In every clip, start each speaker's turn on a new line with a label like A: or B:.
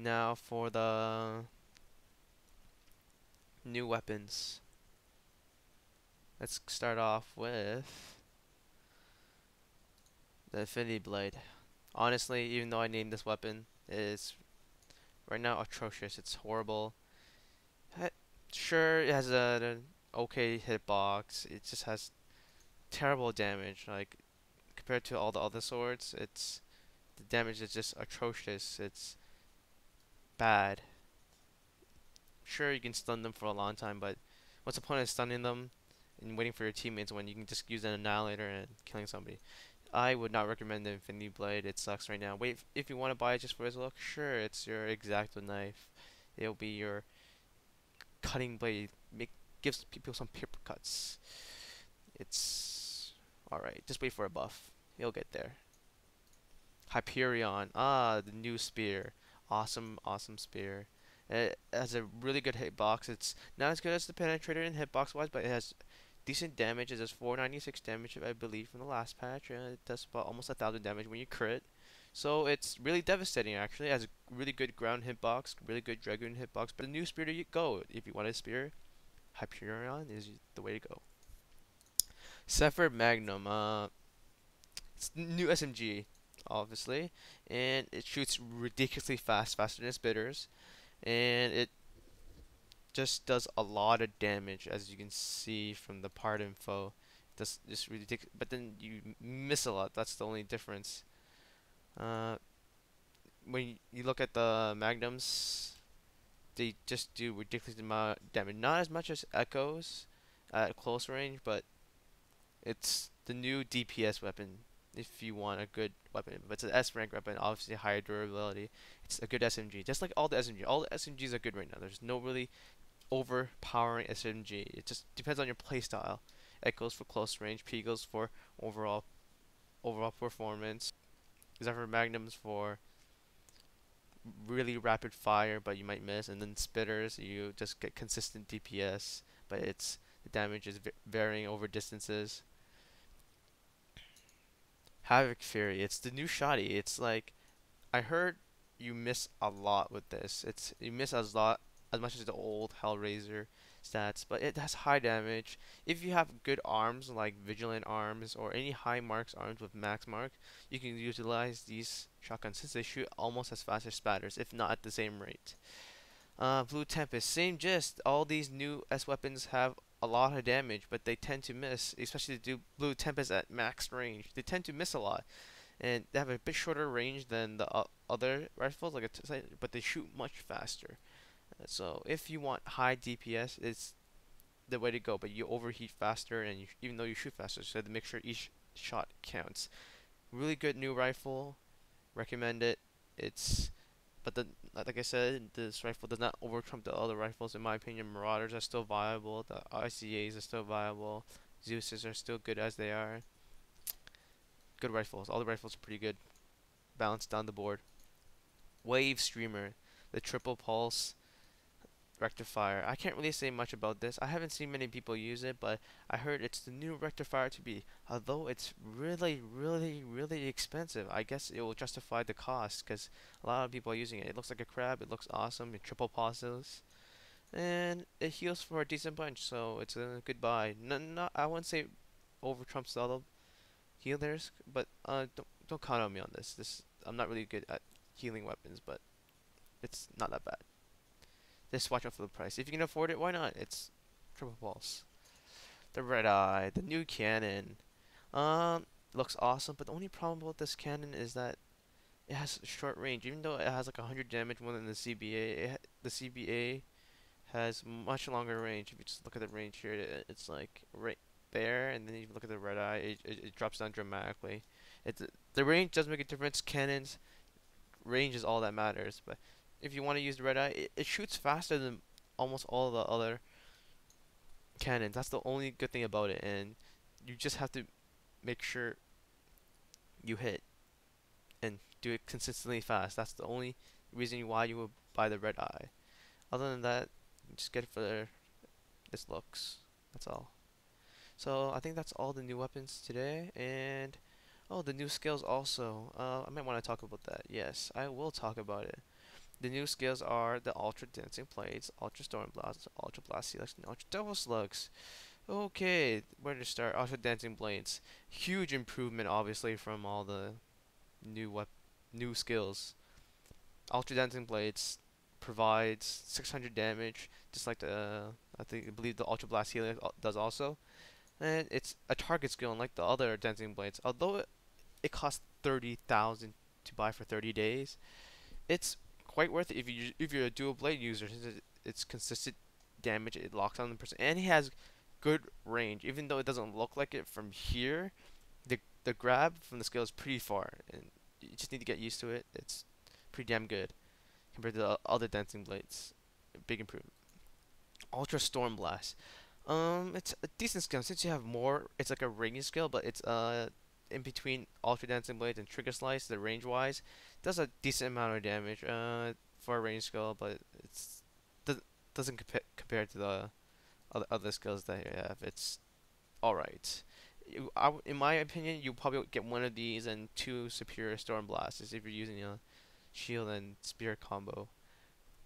A: Now for the new weapons. Let's start off with the Infinity Blade. Honestly, even though I named this weapon, it is right now atrocious. It's horrible. Eh, Sure, it has an okay hitbox. It just has terrible damage. Like compared to all the other swords, it's the damage is just atrocious. It's bad. Sure, you can stun them for a long time, but what's the point of stunning them and waiting for your teammates when you can just use an annihilator and killing somebody? I would not recommend the Infinity Blade. It sucks right now. Wait, if you want to buy it just for its look, sure, it's your Exacto knife. It'll be your cutting blade. Gives people some paper cuts. It's alright. Just wait for a buff. You'll get there. Hyperion. Ah, the new spear. Awesome, awesome spear. It has a really good hitbox. It's not as good as the penetrator in hitbox wise, but it has decent damage. It does 496 damage, I believe, from the last patch. It does about almost 1,000 damage when you crit. So it's really devastating, actually. It has a really good ground hitbox, really good dragoon hitbox. But the new spear to go. If you want a spear, Hyperion is the way to go. Zephr Magnum. It's new SMG, obviously, and it shoots ridiculously fast, faster than its bitters, and it just does a lot of damage, as you can see from the part info. It does just ridiculous, but then you miss a lot. That's the only difference. Uh, when you look at the Magnums, they just do ridiculous amount of damage. Not as much as Echoes at close range, but it's the new DPS weapon if you want a good weapon. But it's an S rank weapon, obviously higher durability. It's a good SMG, just like all the SMG. All the SMGs are good right now. There's no really overpowering SMG. It just depends on your playstyle. Echoes for close range, Peagles for overall performance. Zephyr Magnums for really rapid fire, but you might miss, and then Spitters you just get consistent DPS, but it's the damage is varying over distances. Havoc Fury, it's the new shoddy. It's like I heard you miss a lot with this. It's you miss as much as the old Hellraiser stats, but it has high damage. If you have good arms like Vigilant arms or any high marks arms with max mark, you can utilize these shotguns since they shoot almost as fast as spatters, if not at the same rate. Blue Tempest, same gist. All these new S weapons have a lot of damage, but they tend to miss, especially to do Blue Tempest at max range. They tend to miss a lot, and they have a bit shorter range than the other rifles, like but they shoot much faster. So if you want high DPS, it's the way to go. But you overheat faster, and even though you shoot faster, so you have to make sure each shot counts. Really good new rifle. Recommend it. It's but like I said, this rifle does not overtrump the other rifles in my opinion. Marauders are still viable. The ICAs are still viable. Zeuses are still good as they are. Good rifles. All the rifles are pretty good. Balanced down the board. WaveStreamer, the triple pulse rectifier. I can't really say much about this. I haven't seen many people use it, but I heard it's the new rectifier to be. Although it's really, really, really expensive, I guess it will justify the cost because a lot of people are using it. It looks like a crab. It looks awesome. It triple pulses, and it heals for a decent bunch. So it's a good buy. I wouldn't say over trumps the other healers, but don't count on me on this. I'm not really good at healing weapons, but it's not that bad. Just watch out for the price. If you can afford it, why not? It's triple pulse. The red eye, the new cannon. Looks awesome, but the only problem with this cannon is that it has short range. Even though it has like 100 damage more than the CBA, the CBA has much longer range. If you just look at the range here, it's like right there, and then you look at the red eye, it drops down dramatically. The range does make a difference. Cannons range is all that matters, but if you want to use the red eye, it shoots faster than almost all the other cannons. That's the only good thing about it, and you just have to make sure you hit and do it consistently fast. That's the only reason why you would buy the red eye. Other than that, just get it for its looks. That's all. So I think that's all the new weapons today, and oh, the new skills also. I might want to talk about that. Yes, I will talk about it. The new skills are the Ultra Dancing Blades, Ultra Storm Blast, Ultra Blast Helix, and Ultra Double Slugs. Okay, where to start? Ultra Dancing Blades. Huge improvement, obviously, from all the new skills. Ultra Dancing Blades provides 600 damage, just like I believe the Ultra Blast Helix does also. And it's a target skill, unlike the other Dancing Blades. Although it costs 30,000 to buy for 30 days, it's quite worth it if you're a dual blade user, since it's consistent damage, it locks on the person, and he has good range. Even though it doesn't look like it from here, the grab from the skill is pretty far, and you just need to get used to it. It's pretty damn good compared to the other dancing blades. Big improvement. Ultra Storm Blast. It's a decent skill since you have more. It's like a ranging skill, but it's in between Ultra Dancing Blades and Trigger Slice. The range wise, does a decent amount of damage for a range skill, but it's doesn't compare to the other skills that you have. It's all right. In my opinion, you probably get one of these and two Superior Storm Blasts if you're using a shield and spear combo.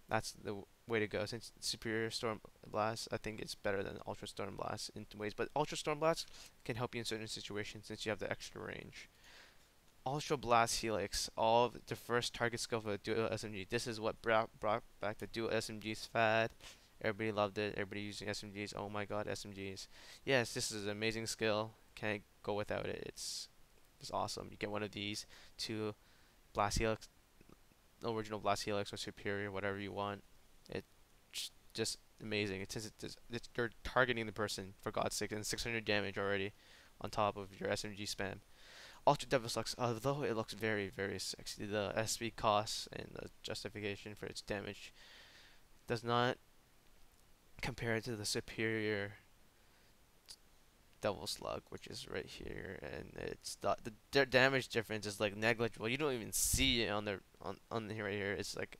A: That's the way to go. Since Superior Storm Blast, I think it's better than Ultra Storm Blast in ways, but Ultra Storm Blast can help you in certain situations since you have the extra range. Ultra Blast Helix, all of the first target skill for the dual SMG. This is what brought back the dual SMGs fad. Everybody loved it. Everybody using SMGs. Oh my god, SMGs. Yes, this is an amazing skill. Can't go without it. It's awesome. You get one of these, two Blast Helix, original Blast Helix or Superior, whatever you want. It's just amazing. You're targeting the person, for God's sake, and 600 damage already on top of your SMG spam. Ultra Devil Lux, although it looks very, very sexy, the SP cost and the justification for its damage does not compare to the superior Devil Slug, which is right here, and it's the damage difference is like negligible. You don't even see it on here right here. It's like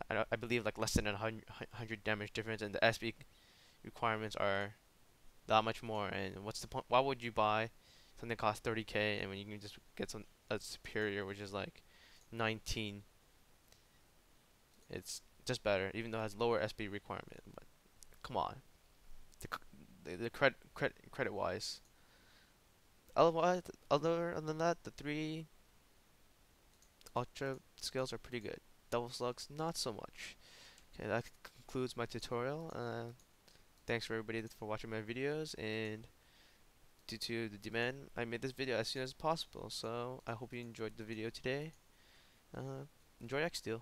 A: I believe like less than 100 damage difference, and the SP requirements are that much more. And what's the point? Why would you buy something that costs 30k and when you can just get some a superior, which is like 19? It's just better, even though it has lower SP requirement. But come on, the credit wise. Otherwise, other than that, the three ultra skills are pretty good. Double slugs, not so much. Okay, that concludes my tutorial. Thanks for everybody for watching my videos, and due to the demand, I made this video as soon as possible. So I hope you enjoyed the video today. Enjoy Exteel.